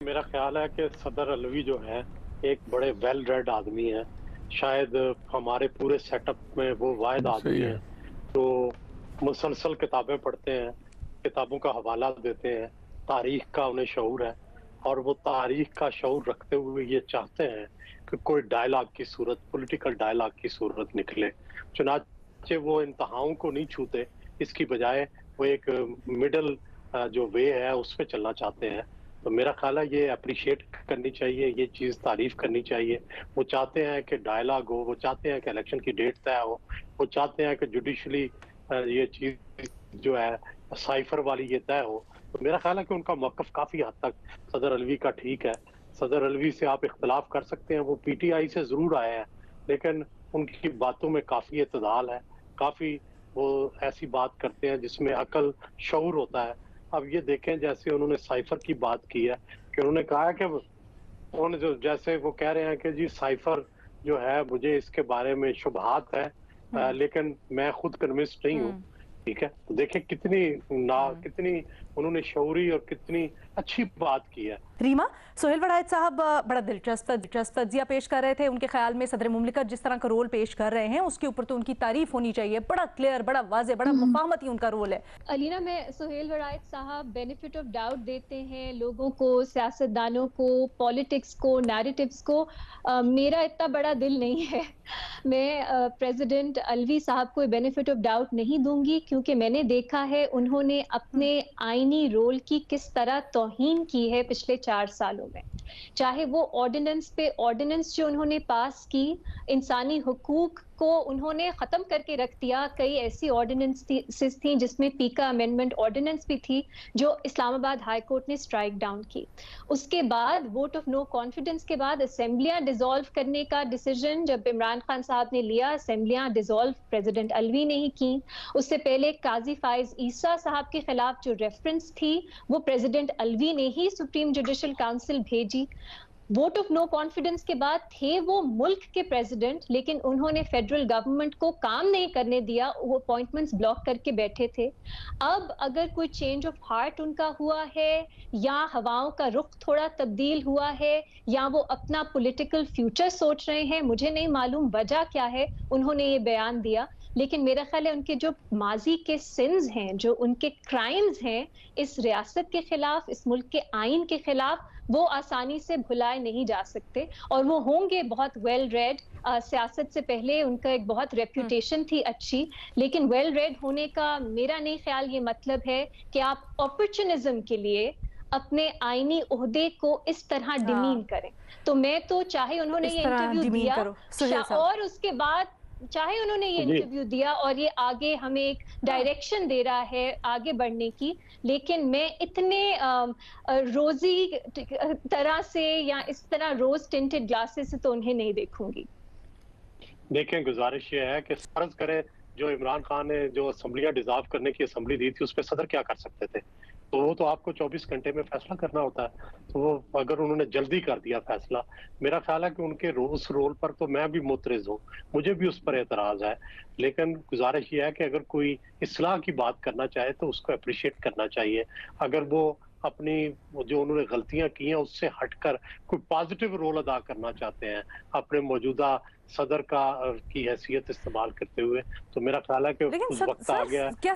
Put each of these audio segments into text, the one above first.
मेरा ख्याल है कि सदर अलवी जो है एक बड़े वेल रेड आदमी है। शायद हमारे पूरे सेटअप में वो वाहिद सही आदमी है। है जो मुसलसल किताबें पढ़ते हैं, किताबों का हवाला देते हैं, तारीख का उन्हें शऊर है। और वो तारीख का शऊर रखते हुए ये चाहते हैं कि कोई डायलॉग की सूरत, पॉलिटिकल डायलॉग की सूरत निकले। चुनाचे वो इंतहाओं को नहीं छूते, इसकी बजाय वो एक मिडल जो वे है उस पर चलना चाहते हैं। तो मेरा ख्याल है ये अप्रिशिएट करनी चाहिए, ये चीज तारीफ करनी चाहिए। वो चाहते हैं कि डायलॉग हो, वो चाहते हैं कि इलेक्शन की डेट तय हो, वो चाहते हैं कि जुडिशली ये चीज जो है साइफर वाली ये तय हो। तो मेरा ख्याल है कि उनका मौकफ काफी हद तक सदर अलवी का ठीक है। सदर अलवी से आप इख्तलाफ कर सकते हैं, वो पीटीआई से जरूर आए हैं, लेकिन उनकी बातों में काफी इतदाल है, काफी वो ऐसी बात करते हैं जिसमें अकल शऊर होता है। अब ये देखें, जैसे उन्होंने साइफर की बात की है कि उन्होंने कहा है कि उन्होंने जो जैसे वो कह रहे हैं कि जी साइफर जो है मुझे इसके बारे में शुबहात है, हम्म। लेकिन मैं खुद कन्विंस्ड नहीं हूँ। हम्म। ठीक है, तो देखें हम्म। कितनी उन्होंने शऊरी और कितनी अच्छी बात की है। रीमा, सुहेल वड़ायत साहब बड़ा दिलचस्प तज्जिया पेश कर रहे थे। उनके ख्याल में सदर मुमलिकत जिस तरह का रोल पेश कर रहे हैं उसके ऊपर तो उनकी तारीफ होनी चाहिए। बड़ा क्लियर, बड़ा वाजे, बड़ा मुफाहमती उनका रोल है। अलीना, मैं सुहेल वड़ायत साहब बेनिफिट ऑफ डाउट देते हैं लोगों को, सियासतदानों को, पॉलिटिक्स को, नैरेटिव्स को। मेरा इतना बड़ा दिल नहीं है। मैं प्रेसिडेंट अलवी साहब को बेनिफिट ऑफ डाउट नहीं दूंगी, क्योंकि मैंने देखा है उन्होंने अपने आईनी रोल की किस तरह तौहीन की है पिछले 4 सालों में। चाहे वो ऑर्डिनेंस पे ऑर्डिनेंस जो उन्होंने पास की, इंसानी हुकूक को उन्होंने खत्म करके रख दिया। कई ऐसी ऑर्डिनेंसेस थी जिसमें पीका अमेंडमेंट ऑर्डिनेंस भी थी जो इस्लामाबाद हाई कोर्ट ने स्ट्राइक डाउन की। उसके बाद वोट ऑफ नो कॉन्फिडेंस के बाद असेंबलियां डिसॉल्व करने का डिसीजन जब इमरान खान साहब ने लिया, असेंबलियां डिसॉल्व प्रेसिडेंट अलवी ने ही की। उससे पहले काजी फाइज ईसा साहब के खिलाफ जो रेफरेंस थी वो प्रेसिडेंट अलवी ने ही सुप्रीम जुडिशल काउंसिल भेजी। वोट ऑफ नो कॉन्फिडेंस के बाद थे वो मुल्क के प्रेसिडेंट, लेकिन उन्होंने फेडरल गवर्नमेंट को काम नहीं करने दिया, वो अपॉइंटमेंट्स ब्लॉक करके बैठे थे। अब अगर कोई चेंज ऑफ हार्ट उनका हुआ है, या हवाओं का रुख थोड़ा तब्दील हुआ है, या वो अपना पॉलिटिकल फ्यूचर सोच रहे हैं, मुझे नहीं मालूम वजह क्या है उन्होंने ये बयान दिया। लेकिन मेरा ख्याल है उनके जो माजी के सिन्स हैं, जो उनके क्राइम्स हैं इस रियासत के खिलाफ, इस मुल्क के आइन के खिलाफ, वो आसानी से भुलाए नहीं जा सकते। और वो होंगे बहुत वेल रेड। सियासत से पहले उनका एक बहुत रेप्यूटेशन थी अच्छी, लेकिन वेल रेड होने का मेरा नहीं ख्याल ये मतलब है कि आप अपॉर्चुनिज्म के लिए अपने आईनी ओहदे को इस तरह डिमीन करें। तो मैं तो चाहे उन्होंने इस ये तरह इंटरव्यू डिमीन दिया करो सुहेल साहब। और उसके बाद चाहे उन्होंने ये जी इंटरव्यू दिया और ये आगे हमें एक डायरेक्शन दे रहा है आगे बढ़ने की, लेकिन मैं इतने रोजी तरह से या इस तरह रोज टिंटेड ग्लासेस से तो उन्हें नहीं देखूंगी। देखें, गुजारिश ये है कि फर्ज करें जो इमरान खान ने जो असम्बलियां डिजॉल्व करने की असम्बली दी थी उस पर सदर क्या कर सकते थे? तो वो तो आपको 24 घंटे में फैसला करना होता है। तो वो अगर उन्होंने जल्दी कर दिया फैसला, मेरा ख्याल है कि उनके उस रोल पर तो मैं भी मुतरज़ हूँ, मुझे भी उस पर एतराज है। लेकिन गुजारिश ये है कि अगर कोई इस्लाह की बात करना चाहे तो उसको अप्रिशिएट करना चाहिए। अगर वो अपनी जो उन्होंने गलतियां की हैं उससे हटकर कोई पॉजिटिव रोल अदा करना चाहते हैं अपने मौजूदा सदर की हैसियत इस्तेमाल करते हुए, तो मेरा ख्याल है कि लेकिन उस वक्त आ गया है। क्या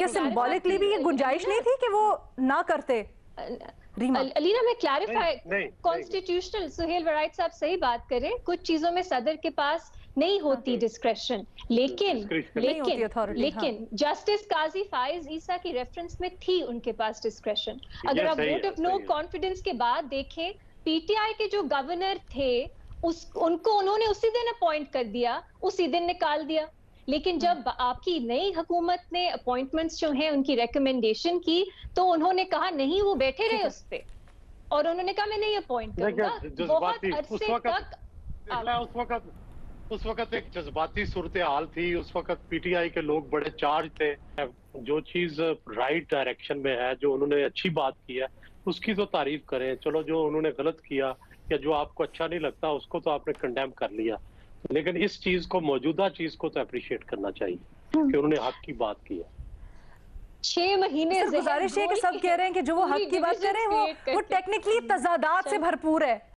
सिंबॉलिकली भी ये गुंजाइश नहीं थी कि वो ना करते? रीमा, अलीना, मैं क्लैरिफाई, नहीं कॉन्स्टिट्यूशनल, सुहेल वराइट साहब सही बात करें, कुछ चीजों में सदर के पास नहीं होती डिस्क्रेशन, लेकिन जस्टिस काजी फाइज ईसा की रेफरेंस में थी उनके पास डिस्क्रेशन। अगर आप वोट ऑफ नो कॉन्फिडेंस के बाद देखें, पीटीआई के जो गवर्नर थे उनको उन्होंने उसी दिन अपॉइंट कर दिया, उसी दिन निकाल दिया। लेकिन जब आपकी नई हुकूमत ने अपॉइंटमेंट्स जो हैं उनकी रिकमेंडेशन की, तो उन्होंने कहा नहीं, वो बैठे रहे उस पे और उन्होंने कहा मैं नहीं अपॉइंट करूंगा। बहुत अरसे तक उस वक्त एक जज्बाती सूरत हाल थी। उस वक्त पीटीआई के लोग बड़े चार्ज थे। जो चीज राइट डायरेक्शन में है, जो उन्होंने अच्छी बात की है उसकी तो तारीफ करें। चलो, जो उन्होंने गलत किया या जो आपको अच्छा नहीं लगता उसको तो आपने कंडेम कर लिया, लेकिन इस चीज को, मौजूदा चीज को तो अप्रिशिएट करना चाहिए कि उन्होंने हक की बात की है। 6 महीने गुजारिश है कि सब कह रहे हैं कि जो वो हक की बात कर रहे हैं वो टेक्निकली तजादात से भरपूर है।